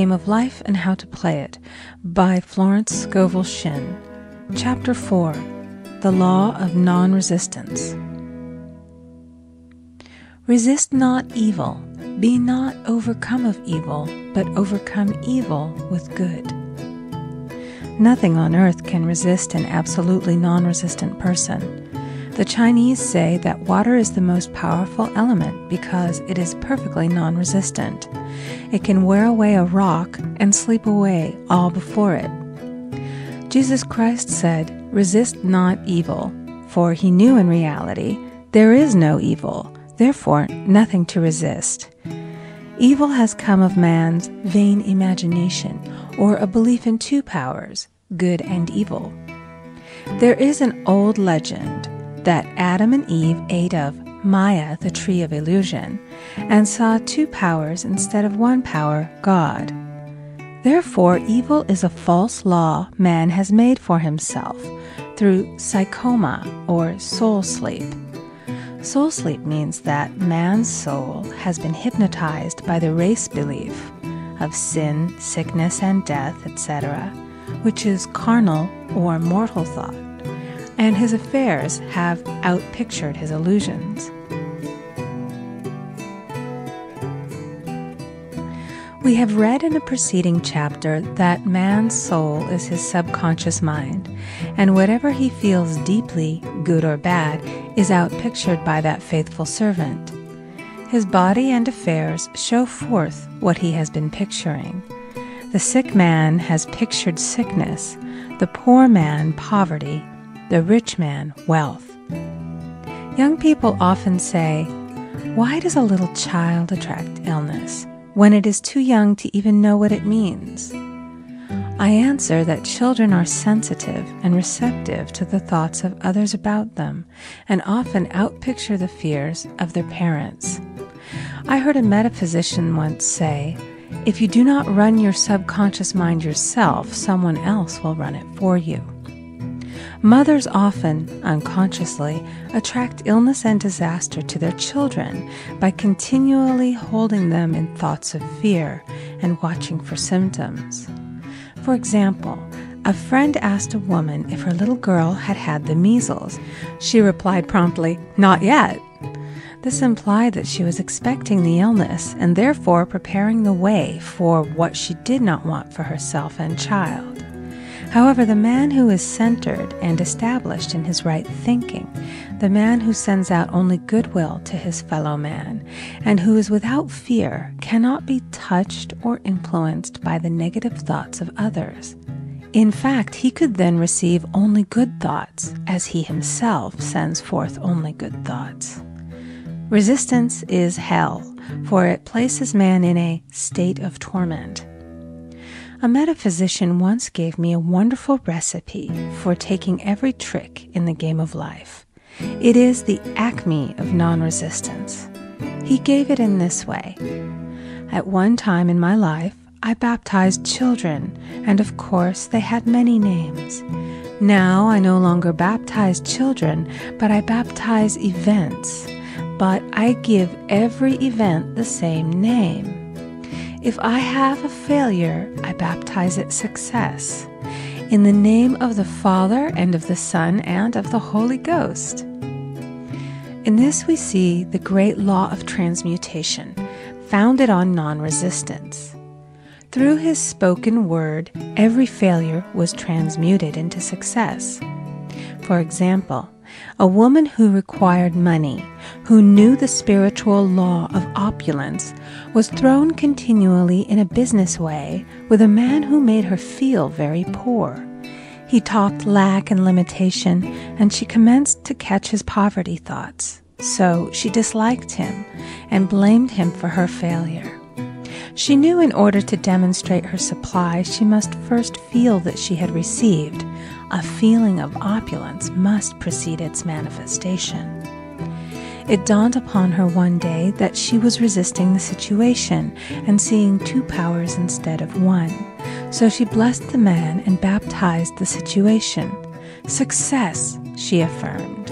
Game of Life and How to Play It by Florence Scoville Shinn. Chapter 4, The Law of Non-Resistance. Resist not evil. Be not overcome of evil, but overcome evil with good. Nothing on earth can resist an absolutely non-resistant person. The Chinese say that water is the most powerful element because it is perfectly non-resistant. It can wear away a rock and sleep away all before it. Jesus Christ said, "Resist not evil," for he knew in reality there is no evil, therefore nothing to resist. Evil has come of man's vain imagination, or a belief in two powers, good and evil. There is an old legend that Adam and Eve ate of Maya, the tree of illusion, and saw two powers instead of one power, God. Therefore, evil is a false law man has made for himself through psychoma, or soul sleep. Soul sleep means that man's soul has been hypnotized by the race belief of sin, sickness, and death, etc., which is carnal or mortal thought, and his affairs have outpictured his illusions. We have read in a preceding chapter that man's soul is his subconscious mind, and whatever he feels deeply, good or bad, is outpictured by that faithful servant. His body and affairs show forth what he has been picturing. The sick man has pictured sickness, the poor man poverty, the rich man wealth. Young people often say, "Why does a little child attract illness when it is too young to even know what it means?" I answer that children are sensitive and receptive to the thoughts of others about them, and often outpicture the fears of their parents. I heard a metaphysician once say, "If you do not run your subconscious mind yourself, someone else will run it for you." Mothers often, unconsciously, attract illness and disaster to their children by continually holding them in thoughts of fear and watching for symptoms. For example, a friend asked a woman if her little girl had had the measles. She replied promptly, "Not yet." This implied that she was expecting the illness and therefore preparing the way for what she did not want for herself and child. However, the man who is centered and established in his right thinking, the man who sends out only goodwill to his fellow man, and who is without fear, cannot be touched or influenced by the negative thoughts of others. In fact, he could then receive only good thoughts, as he himself sends forth only good thoughts. Resistance is hell, for it places man in a state of torment. A metaphysician once gave me a wonderful recipe for taking every trick in the game of life. It is the acme of non-resistance. He gave it in this way. At one time in my life, I baptized children, and of course they had many names. Now I no longer baptize children, but I baptize events. But I give every event the same name. If I have a failure, I baptize it success, in the name of the Father and of the Son and of the Holy Ghost. In this we see the great law of transmutation, founded on non-resistance. Through his spoken word, every failure was transmuted into success. For example, a woman who required money, who knew the spiritual law of opulence, was thrown continually in a business way with a man who made her feel very poor. He talked lack and limitation, and she commenced to catch his poverty thoughts. So she disliked him and blamed him for her failure. She knew in order to demonstrate her supply, she must first feel that she had received. A feeling of opulence must precede its manifestation. It dawned upon her one day that she was resisting the situation and seeing two powers instead of one. So she blessed the man and baptized the situation. "Success," she affirmed.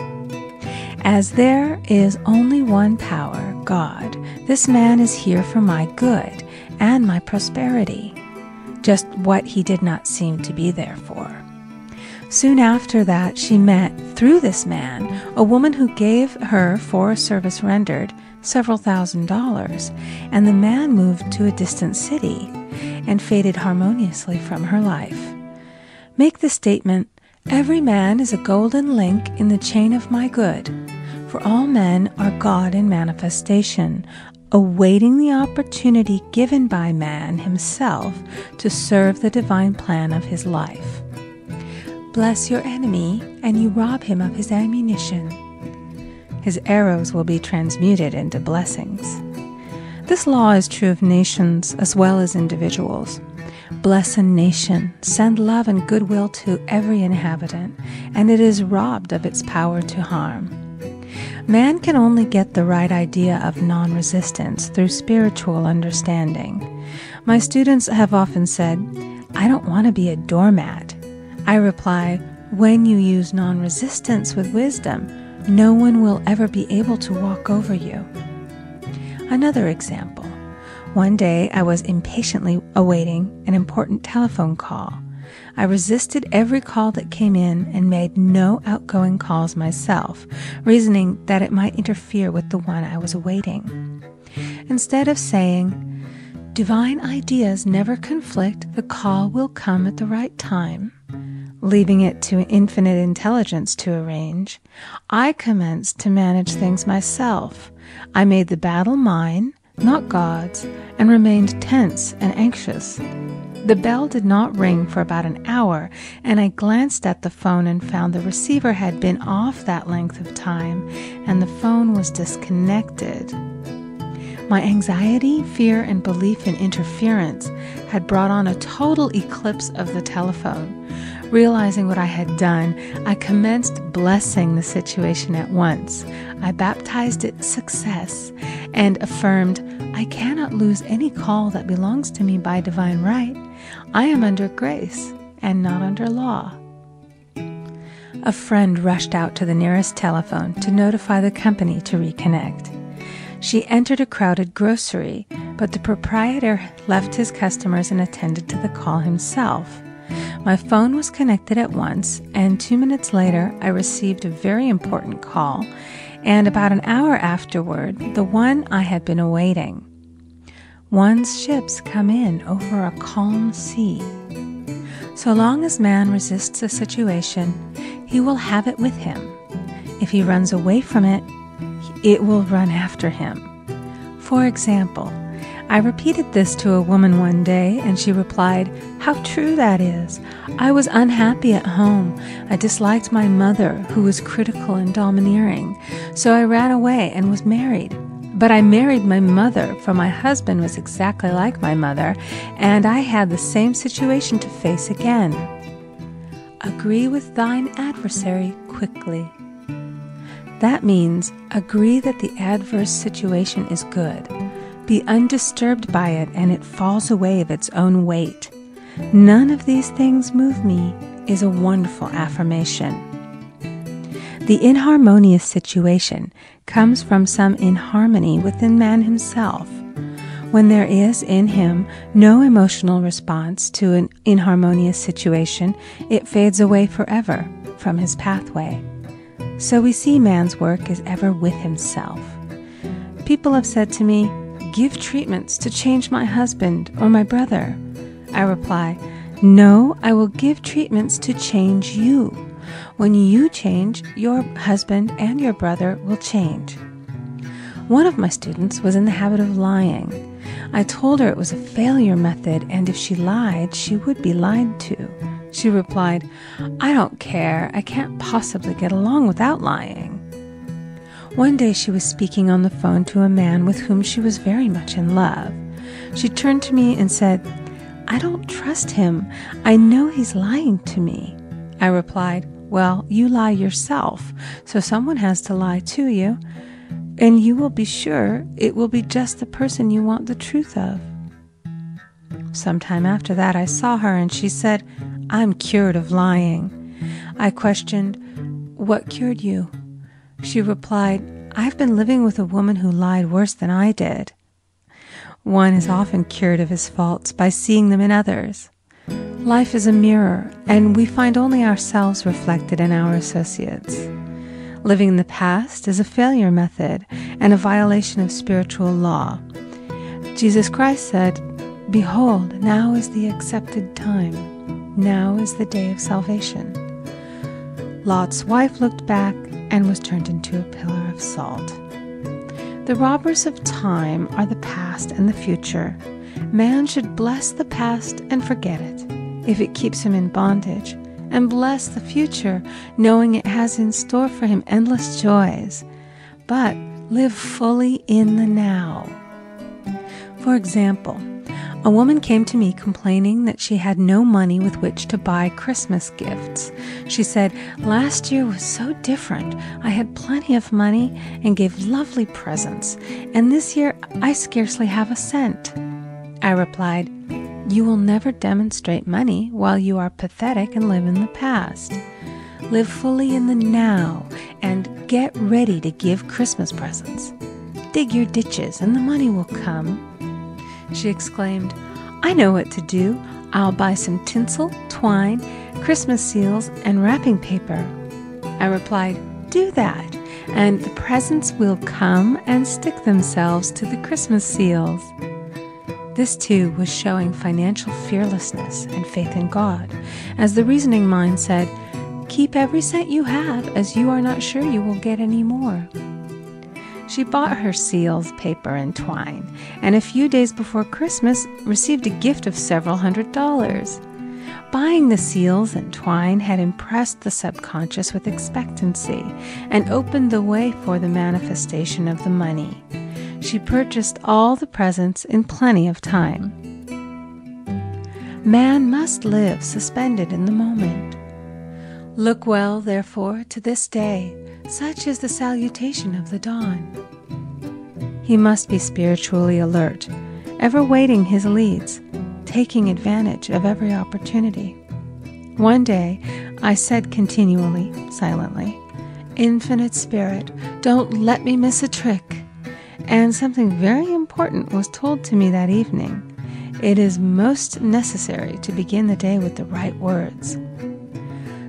As there is only one power, God, this man is here for my good and my prosperity. just what he did not seem to be there for. Soon after that, she met, through this man, a woman who gave her, for a service rendered, several $1,000s, and the man moved to a distant city and faded harmoniously from her life. Make the statement, "Every man is a golden link in the chain of my good, for all men are God in manifestation, awaiting the opportunity given by man himself to serve the divine plan of his life. Bless your enemy, and you rob him of his ammunition. His arrows will be transmuted into blessings." This law is true of nations as well as individuals. Bless a nation, send love and goodwill to every inhabitant, and it is robbed of its power to harm. Man can only get the right idea of non-resistance through spiritual understanding. My students have often said, "I don't want to be a doormat." I reply, when you use non-resistance with wisdom, no one will ever be able to walk over you. Another example. One day I was impatiently awaiting an important telephone call. I resisted every call that came in and made no outgoing calls myself, reasoning that it might interfere with the one I was awaiting. Instead of saying, "Divine ideas never conflict, the call will come at the right time," leaving it to infinite intelligence to arrange, I commenced to manage things myself. I made the battle mine, not God's, and remained tense and anxious. The bell did not ring for about an hour, and I glanced at the phone and found the receiver had been off that length of time, and the phone was disconnected. My anxiety, fear, and belief in interference had brought on a total eclipse of the telephone. Realizing what I had done, I commenced blessing the situation at once. I baptized it success and affirmed, "I cannot lose any call that belongs to me by divine right. I am under grace and not under law." A friend rushed out to the nearest telephone to notify the company to reconnect. She entered a crowded grocery, but the proprietor left his customers and attended to the call himself. My phone was connected at once, and 2 minutes later I received a very important call, and about an hour afterward, the one I had been awaiting. One's ships come in over a calm sea. So long as man resists a situation, he will have it with him. If he runs away from it, it will run after him. For example, I repeated this to a woman one day, and she replied, "How true that is. I was unhappy at home. I disliked my mother, who was critical and domineering. So I ran away and was married. But I married my mother, for my husband was exactly like my mother, and I had the same situation to face again. Agree with thine adversary quickly." That means agree that the adverse situation is good. Be undisturbed by it, and it falls away of its own weight. "None of these things move me" is a wonderful affirmation. The inharmonious situation comes from some inharmony within man himself. When there is in him no emotional response to an inharmonious situation, it fades away forever from his pathway. So we see man's work is ever with himself. People have said to me, "Give treatments to change my husband or my brother." I reply, "No, I will give treatments to change you. When you change, your husband and your brother will change." One of my students was in the habit of lying. I told her it was a failure method, and if she lied, she would be lied to. She replied, "I don't care. I can't possibly get along without lying." One day she was speaking on the phone to a man with whom she was very much in love. She turned to me and said, "I don't trust him. I know he's lying to me." I replied, "Well, you lie yourself, so someone has to lie to you, and you will be sure it will be just the person you want the truth of." Sometime after that I saw her, and she said, "I'm cured of lying." I questioned, "What cured you?" She replied, "I've been living with a woman who lied worse than I did." One is often cured of his faults by seeing them in others. Life is a mirror, and we find only ourselves reflected in our associates. Living in the past is a failure method and a violation of spiritual law. Jesus Christ said, "Behold, now is the accepted time. Now is the day of salvation." Lot's wife looked back and was turned into a pillar of salt. The robbers of time are the past and the future. Man should bless the past and forget it, if it keeps him in bondage, and bless the future, knowing it has in store for him endless joys, but live fully in the now. For example, a woman came to me complaining that she had no money with which to buy Christmas gifts. She said, "Last year was so different. I had plenty of money and gave lovely presents, and this year I scarcely have a cent." I replied, "You will never demonstrate money while you are pathetic and live in the past. Live fully in the now and get ready to give Christmas presents. Dig your ditches and the money will come." She exclaimed, "I know what to do. I'll buy some tinsel, twine, Christmas seals, and wrapping paper." I replied, "Do that, and the presents will come and stick themselves to the Christmas seals." This too was showing financial fearlessness and faith in God, as the reasoning mind said, "Keep every cent you have, as you are not sure you will get any more." She bought her seals, paper, and twine, and a few days before Christmas received a gift of several $100s. Buying the seals and twine had impressed the subconscious with expectancy and opened the way for the manifestation of the money. She purchased all the presents in plenty of time. Man must live suspended in the moment. Look well, therefore, to this day. Such is the salutation of the dawn. He must be spiritually alert, ever waiting his leads, taking advantage of every opportunity. One day, I said continually, silently, "Infinite Spirit, don't let me miss a trick." And something very important was told to me that evening. It is most necessary to begin the day with the right words.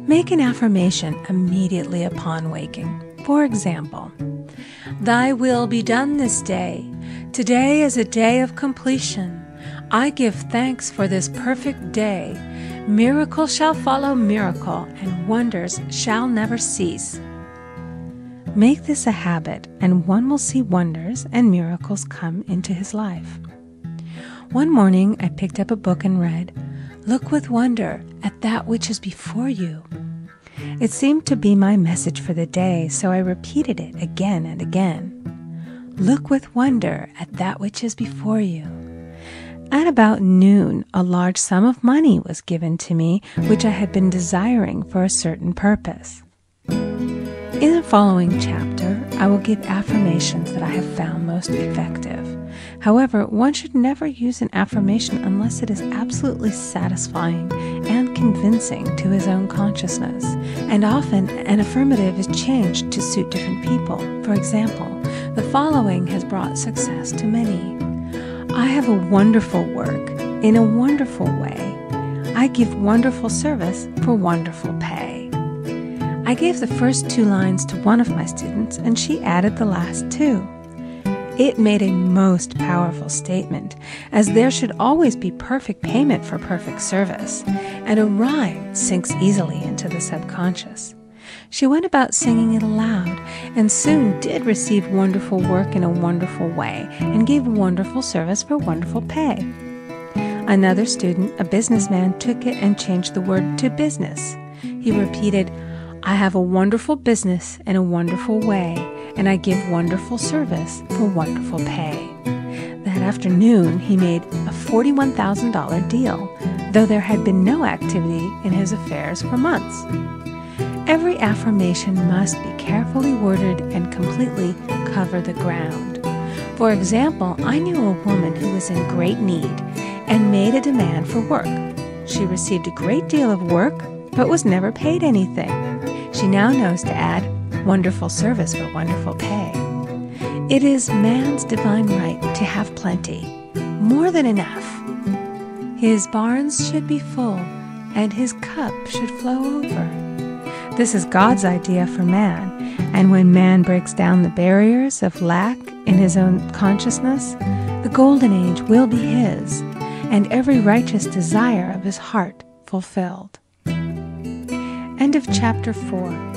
Make an affirmation immediately upon waking. For example, "Thy will be done this day. Today is a day of completion. I give thanks for this perfect day. Miracle shall follow miracle, and wonders shall never cease." Make this a habit, and one will see wonders and miracles come into his life. One morning I picked up a book and read, "Look with wonder at that which is before you." It seemed to be my message for the day, so I repeated it again and again. Look with wonder at that which is before you. At about noon, a large sum of money was given to me, which I had been desiring for a certain purpose. In the following chapter, I will give affirmations that I have found most effective. However, one should never use an affirmation unless it is absolutely satisfying and convincing to his own consciousness. And often, an affirmative is changed to suit different people. For example, the following has brought success to many. I have a wonderful work in a wonderful way. I give wonderful service for wonderful pay. I gave the first 2 lines to one of my students, and she added the last 2. It made a most powerful statement, as there should always be perfect payment for perfect service, and a rhyme sinks easily into the subconscious. She went about singing it aloud, and soon did receive wonderful work in a wonderful way, and gave wonderful service for wonderful pay. Another student, a businessman, took it and changed the word to business. He repeated, "I have a wonderful business in a wonderful way, and I give wonderful service for wonderful pay." That afternoon, he made a $41,000 deal, though there had been no activity in his affairs for months. Every affirmation must be carefully worded and completely cover the ground. For example, I knew a woman who was in great need and made a demand for work. She received a great deal of work, but was never paid anything. She now knows to add wonderful service for wonderful pay. It is man's divine right to have plenty. more than enough. His barns should be full, and his cup should flow over. This is God's idea for man, and when man breaks down the barriers of lack in his own consciousness, the golden age will be his, and every righteous desire of his heart fulfilled. End of chapter 4.